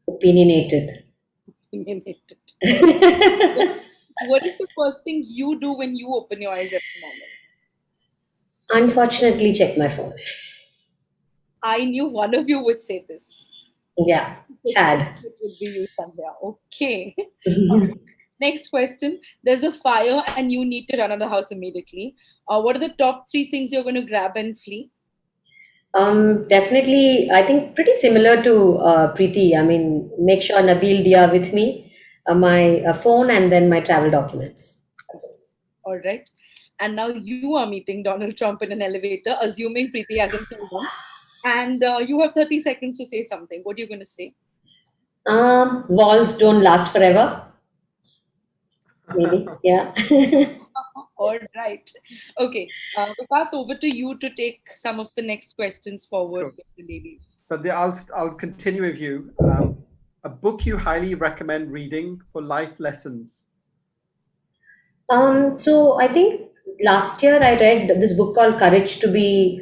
Opinionated. Opinionated. What is the first thing you do when you open your eyes every morning? Unfortunately, check my phone. I knew one of you would say this. Yeah. Sad. It would be you, Sandhya. Okay. Next question. There's a fire and you need to run out of the house immediately. What are the top 3 things you're going to grab and flee? Definitely, I think pretty similar to Preeti. I mean, make sure Nabil Dia with me, my phone, and then my travel documents. That's it. All right. And now you are meeting Donald Trump in an elevator, assuming Priti hasn't seen him. And you have 30 seconds to say something. What are you going to say? Walls don't last forever. Maybe, yeah. All right. Okay. We'll pass over to you to take some of the next questions forward Sure. with the ladies. So I'll continue with you. A book you highly recommend reading for life lessons. So I think last year I read this book called Courage to Be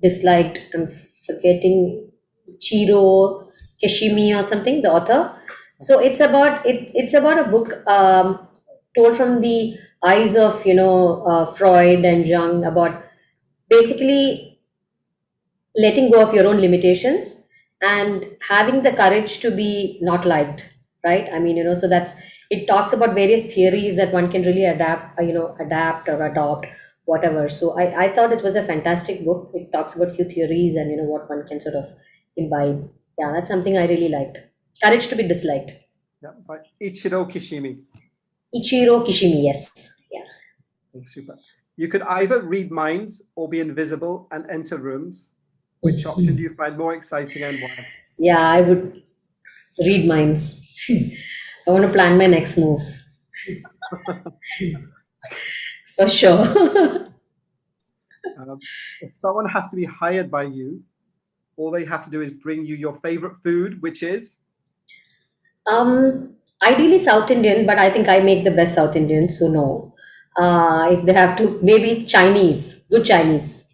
Disliked. I'm forgetting Chiro Keshimi or something, the author. So it's about a book told from the eyes of Freud and Jung about basically letting go of your own limitations and having the courage to be not liked, right? I mean, so it talks about various theories that one can really adapt or adopt, whatever. So I thought it was a fantastic book. It talks about few theories and what one can sort of imbibe. Yeah, that's something I really liked. Courage to be disliked. Yeah, by Ichiro Kishimi. Ichiro Kishimi, yes. Yeah. Super. You could either read minds or be invisible and enter rooms. Which option do you find more exciting and why? Yeah, I would read minds. I want to plan my next move. For sure. If someone has to be hired by you, all they have to do is bring you your favorite food, which is? Ideally South Indian, but I think I make the best South Indian, so no. If they have to, maybe Chinese, good Chinese.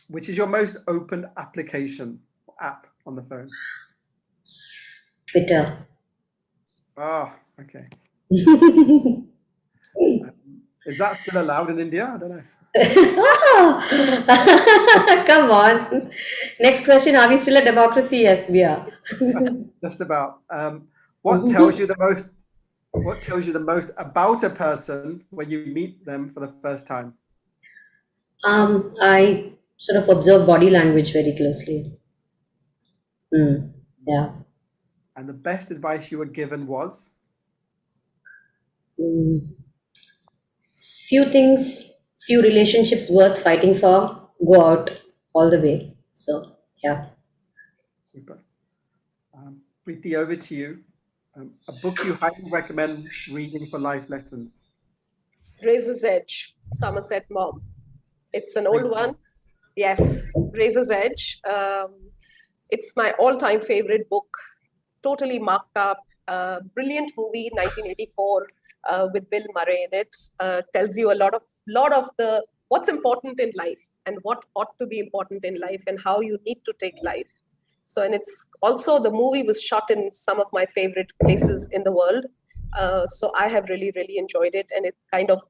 Which is your most open application app on the phone? Twitter. Ah, okay. Is that still allowed in India? I don't know. Come on. Next question. Are we still a democracy? Yes, we are. Just about. What tells you the most? What tells you the most about a person when you meet them for the first time? I sort of observe body language very closely. Yeah. And the best advice you were given was? Mm, few things, few relationships worth fighting for. Go out all the way. So, yeah. Super. Priti, over to you. A book you highly recommend reading for life lessons. Razor's Edge, Somerset Maugham. It's an old Great. one. Yes, Razor's Edge. It's my all-time favorite book. Totally marked up. Brilliant movie, 1984, with Bill Murray in it. Tells you a lot of the what's important in life and what ought to be important in life and how you need to take life. So, and it's also the movie was shot in some of my favorite places in the world. So I have really enjoyed it, and it kind of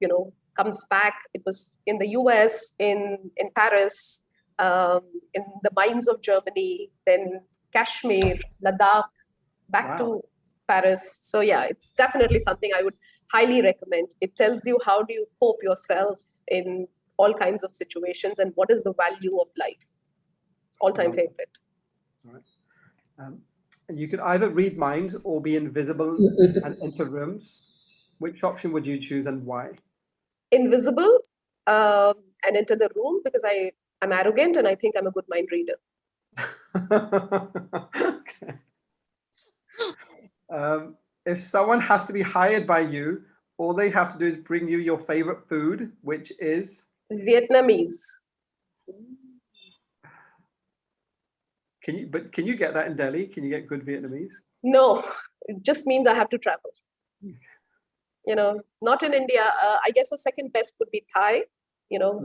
comes back. It was in the US, in Paris, in the mines of Germany, then Kashmir, Ladakh, back to Paris. So yeah, it's definitely something I would highly recommend. It tells you how do you cope yourself in all kinds of situations and what is the value of life. All-time favorite. All right. And you could either read minds or be invisible and enter rooms. Which option would you choose and why? Invisible and enter the room because I'm arrogant and I think I'm a good mind reader. Okay. If someone has to be hired by you, all they have to do is bring you your favorite food, which is? Vietnamese. Can you get that in Delhi? Can you get good Vietnamese? No, it just means I have to travel. Not in India. I guess the second best would be Thai,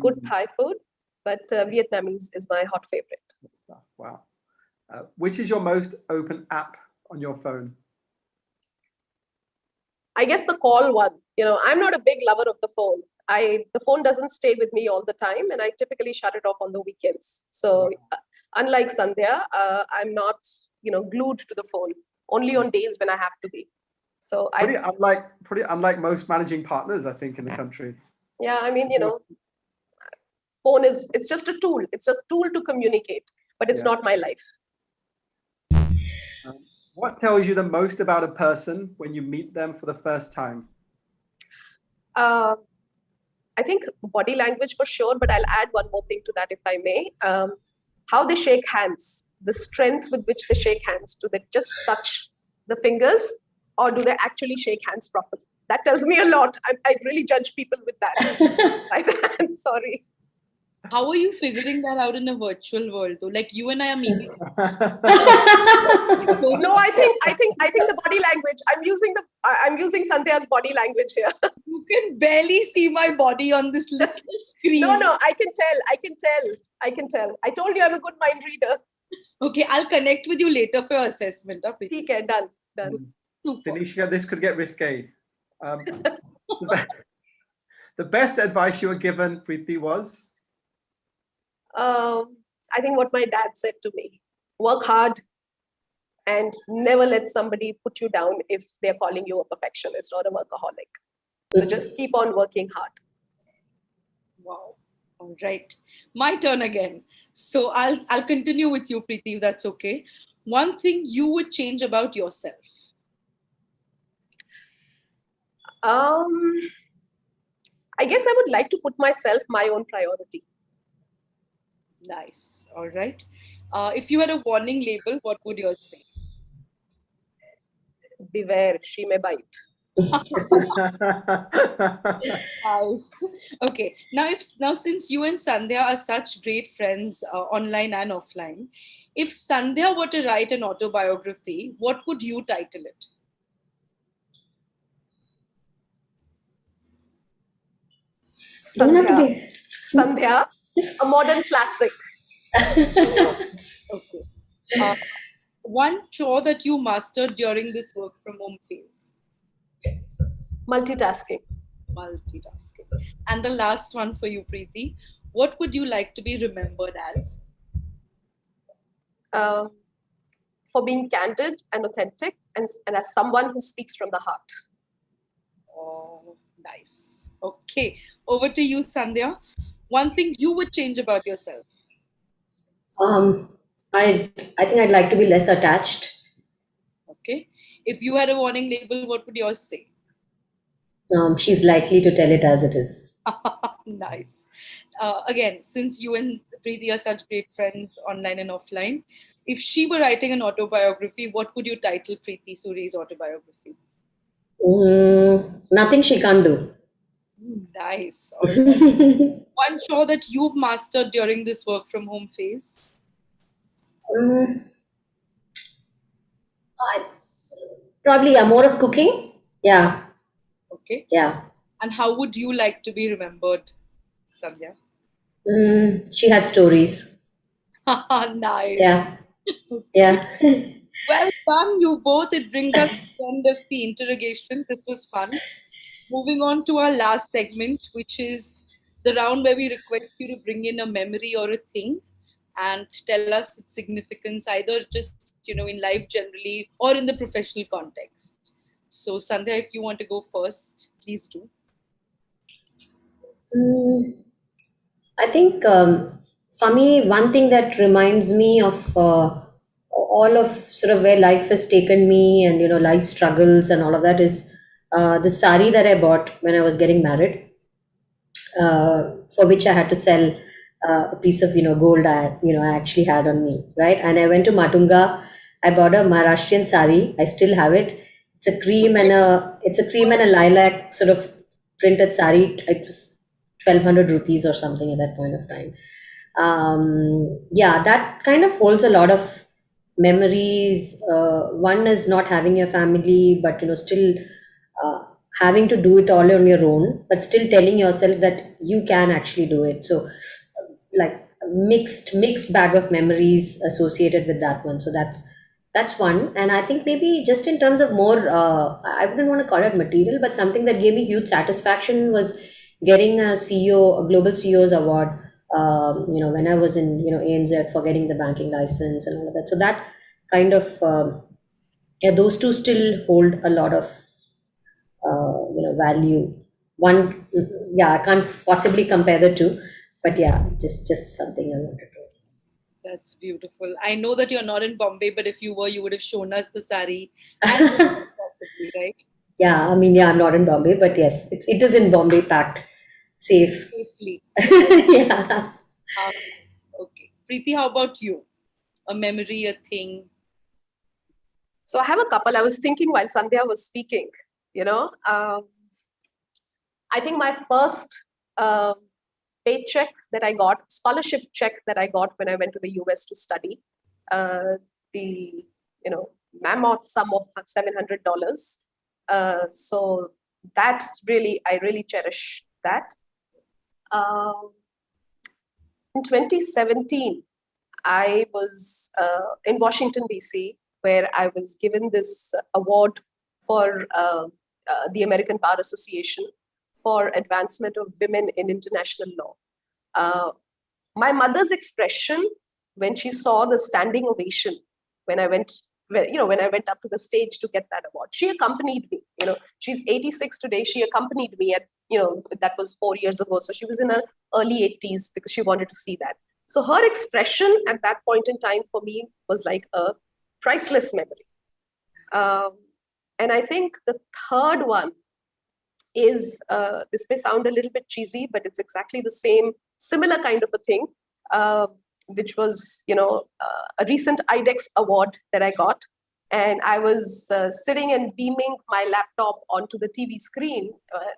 good Thai food, but Vietnamese is my hot favorite. Wow. Which is your most open app on your phone? I guess the call one. I'm not a big lover of the phone. The phone doesn't stay with me all the time, and I typically shut it off on the weekends. So unlike Sandhya, I'm not, glued to the phone. Only on days when I have to be. So pretty unlike most managing partners, I think, in the country. Yeah, I mean, phone it's just a tool. It's a tool to communicate, but it's not my life. What tells you the most about a person when you meet them for the first time? I think body language for sure, but I'll add one more thing to that if I may. How they shake hands, the strength with which they shake hands. Do they just touch the fingers or do they actually shake hands properly? That tells me a lot. I really judge people with that. Sorry. How are you figuring that out in a virtual world though? Like you and I are meeting. No, I think the body language. I'm using Sandhya's body language here. You can barely see my body on this little screen. No, I can tell. I told you I'm a good mind reader. Okay, I'll connect with you later for your assessment. Okay, done. Tanisha, this could get risque. The best advice you were given, Priti, was? I think what my dad said to me: work hard and never let somebody put you down if they're calling you a perfectionist or a workaholic. So just keep on working hard. Wow. All right. My turn again. So I'll continue with you, Priti, if that's okay. One thing you would change about yourself? I guess I would like to put myself my own priority. Nice. All right. If you had a warning label, what would yours say? Beware, she may bite. Nice. Okay. Now since you and Sandhya are such great friends, online and offline, if Sandhya were to write an autobiography, what would you title it? Sandhya, a modern classic. Okay. One chore that you mastered during this work from home phase? Multitasking. Multitasking. And the last one for you, Preeti. What would you like to be remembered as? Um, for being candid and authentic, and as someone who speaks from the heart. Oh, nice. Okay. Over to you, Sandhya. One thing you would change about yourself. Um, I think I'd like to be less attached. Okay. If you had a warning label, what would yours say? She's likely to tell it as it is. Nice. Again, since you and Preeti are such great friends online and offline, if she were writing an autobiography, what would you title Preeti Suri's autobiography? Nothing she can't do. Nice. All right. One chore that you've mastered during this work from home phase? Um, I, Probably more of cooking. Yeah, Okay. yeah. And how would you like to be remembered, Sandhya? She had stories. Nice. Yeah, yeah. Well done, you both. It brings us to the end of the interrogation. This was fun. Moving on to our last segment, which is the round where we request you to bring in a memory or a thing and tell us its significance, either just in life generally or in the professional context. So, Sandhya, if you want to go first, please do. Mm, I think for me, one thing that reminds me of all of sort of where life has taken me and life struggles and all of that is the sari that I bought when I was getting married, for which I had to sell a piece of gold I actually had on me, right? And I went to Matunga. I bought a Maharashtrian sari. I still have it. It's a cream and a lilac sort of printed sari. It was 1,200 rupees or something at that point of time. Yeah, that kind of holds a lot of memories. One is not having your family, but still uh, having to do it all on your own, but still telling yourself that you can actually do it. So, like mixed bag of memories associated with that one. So that's one. And I think maybe just in terms of more, I wouldn't want to call it material, but something that gave me huge satisfaction was getting a CEO, a global CEO's award. When I was in ANZ for getting the banking license and all of that. So that kind of yeah, those two still hold a lot of value. One, yeah, I can't possibly compare the two, but yeah, just something I wanted to. That's beautiful. I know that you're not in Bombay, but if you were, you would have shown us the sari and possibly, right? Yeah, I mean, yeah, I'm not in Bombay, but yes, it is in Bombay, packed, safe. Safely. Yeah. Okay. Preeti, how about you? A memory, a thing? So I have a couple. I was thinking while Sandhya was speaking, you know, I think my first uh, paycheck that I got, scholarship check that I got when I went to the US to study, the mammoth sum of $700. So that's really, I really cherish that. In 2017, I was in Washington, D.C., where I was given this award for the American Bar Association for advancement of women in international law. Uh, my mother's expression when she saw the standing ovation when I went, when I went up to the stage to get that award, she accompanied me. She's 86 today. She accompanied me at, that was 4 years ago. So she was in her early 80s because she wanted to see that. So her expression at that point in time for me was like a priceless memory. And I think the third one is, this may sound a little bit cheesy, but it's exactly the same, similar kind of a thing, which was, a recent IDEX award that I got. And I was sitting and beaming my laptop onto the TV screen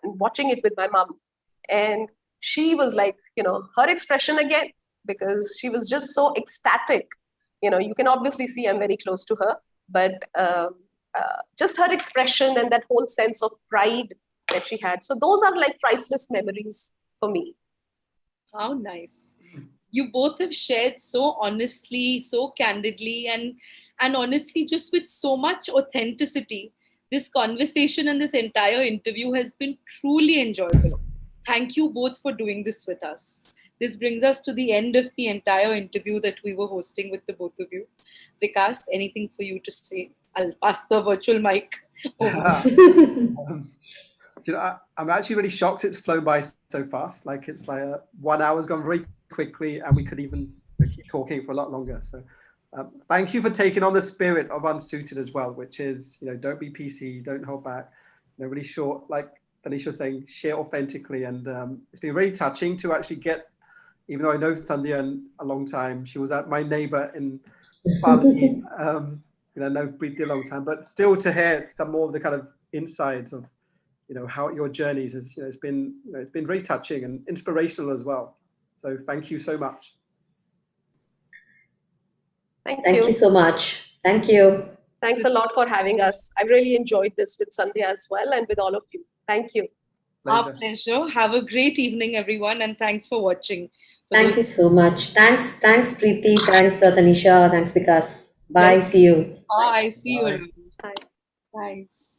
and watching it with my mom. And she was like, her expression again, because she was just so ecstatic. You can obviously see I'm very close to her, but just her expression and that whole sense of pride that she had. So those are like priceless memories for me. How nice. You both have shared so honestly, so candidly, and honestly, just with so much authenticity This conversation and this entire interview has been truly enjoyable. Thank you both for doing this with us. This brings us to the end of the entire interview that we were hosting with the both of you. Vikas, anything for you to say? I'll pass the virtual mic over. I'm actually really shocked it's flown by so fast. Like it's like 1 hour's gone very quickly, and we could even keep talking for a lot longer. So thank you for taking on the spirit of Unsuited as well, which is, don't be PC, don't hold back. Really short, like Alicia was saying, share authentically. And it's been really touching to actually get, even though I know Sandhya a long time, she was my neighbor in Bali. I know Priti a long time, but still to hear some more of the kind of insides of, how your journeys is, it's been very touching and inspirational as well. So thank you so much. Thank you you so much. Thank you. Thanks a lot for having us. I really enjoyed this with Sandhya as well, and with all of you. Thank you. Our pleasure. Have a great evening, everyone, and thanks for watching. Thank you so much. Thanks, Priti. Thanks, Tanisha. Thanks, Vikas. Bye. See you. Bye. See you. Bye. Thanks.